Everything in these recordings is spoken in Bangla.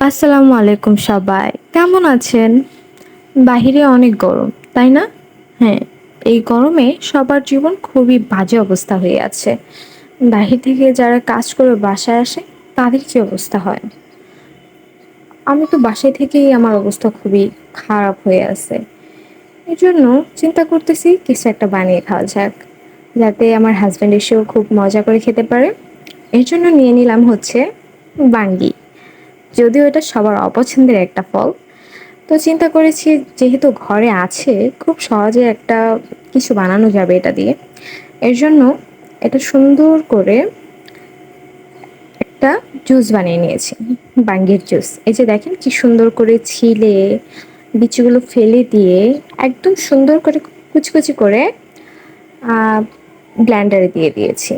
আসসালামু আলাইকুম সবাই। কেমন আছেন? বাহিরে অনেক গরম, তাই না? হ্যাঁ, এই গরমে সবার জীবন খুবই বাজে অবস্থা হয়ে আছে। বাহির থেকে যারা কাজ করে বাসায় আসে, তাদের কি অবস্থা হয়? আমি তো বাসায় থেকেই আমার অবস্থা খুবই খারাপ হয়ে আছে। এজন্য চিন্তা করতেছি কিছু একটা বানিয়ে খাওয়া যাক, যাতে আমার হাসব্যান্ড এসেও খুব মজা করে খেতে পারে। এর জন্য নিয়ে নিলাম হচ্ছে বাঙ্গি। যদিও এটা সবার অপছন্দের একটা ফল, তো চিন্তা করেছি যেহেতু ঘরে আছে, খুব সহজে একটা কিছু বানানো যাবে এটা দিয়ে। এর জন্য এটা সুন্দর করে একটা জুস বানিয়ে নিয়েছি, বাঙ্গির জুস। এই যে দেখেন কি সুন্দর করে ছিলে বিচিগুলো ফেলে দিয়ে একদম সুন্দর করে কুচকুচি করে ব্ল্যান্ডারে দিয়ে দিয়েছি।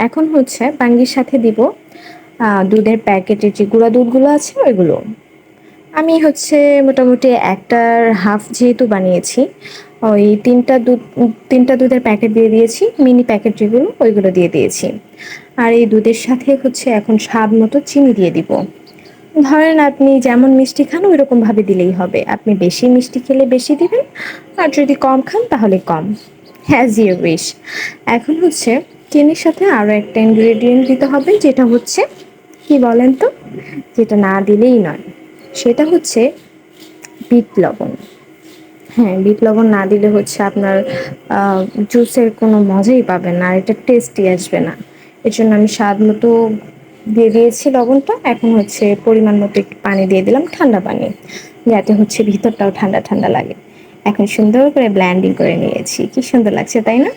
এখন হচ্ছে বাঙ্গির সাথে দিব দুধের প্যাকেটের যে গুঁড়া দুধগুলো আছে ওইগুলো। আমি হচ্ছে মোটামুটি ১টার হাফ যেহেতু বানিয়েছি, ওই ৩টা দুধের প্যাকেট দিয়ে দিয়েছি, মিনি প্যাকেট যেগুলো ওইগুলো দিয়ে দিয়েছি। আর এই দুধের সাথে হচ্ছে এখন স্বাদ মতো চিনি দিয়ে দিব। ধরেন আপনি যেমন মিষ্টি খান ওইরকমভাবে দিলেই হবে। আপনি বেশি মিষ্টি খেলে বেশি দিবেন, আর যদি কম খান তাহলে কম। As you wish. এখন হচ্ছে চিনির সাথে আরও একটা ইনগ্রেডিয়েন্ট দিতে হবে, যেটা হচ্ছে কি বলেন তো, যেটা না দিলেই নয়, সেটা হচ্ছে বিট লবণ। হ্যাঁ, বিট লবণ না দিলে হচ্ছে আপনার জুসের কোনো মজাই পাবেন না, আর এটা টেস্টই আসবে না। এর জন্য আমি স্বাদ মতো দিয়ে দিয়েছি লবণটা। এখন হচ্ছে পরিমাণ মতো একটু পানি দিয়ে দিলাম, ঠান্ডা পানি, যাতে হচ্ছে ভিতরটাও ঠান্ডা ঠান্ডা লাগে। এখন সুন্দর করে ব্ল্যান্ডিং করে নিয়েছি, কি সুন্দর লাগছে তাই না?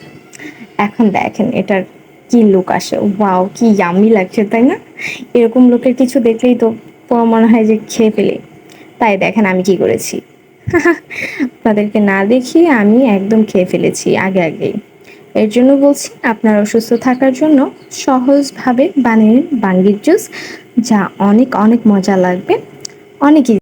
এখন দেখেন এটার কি লুক আসে, ওয়াও কি ইয়াম্মি লাগছে তাই না? এরকম লোকের কিছু দেখলেই তো পুরো মনে হয় যে খেয়ে ফেলি। তাই দেখেন আমি কি করেছি। আপনাদেরকে না দেখিয়ে আমি একদম খেয়ে ফেলেছি আগে আগেই। এর জন্য বলছি, আপনার অসুস্থ থাকার জন্য সহজভাবে বানিয়ে নিন বাঙ্গির জুস, যা অনেক অনেক মজা লাগবে, অনেক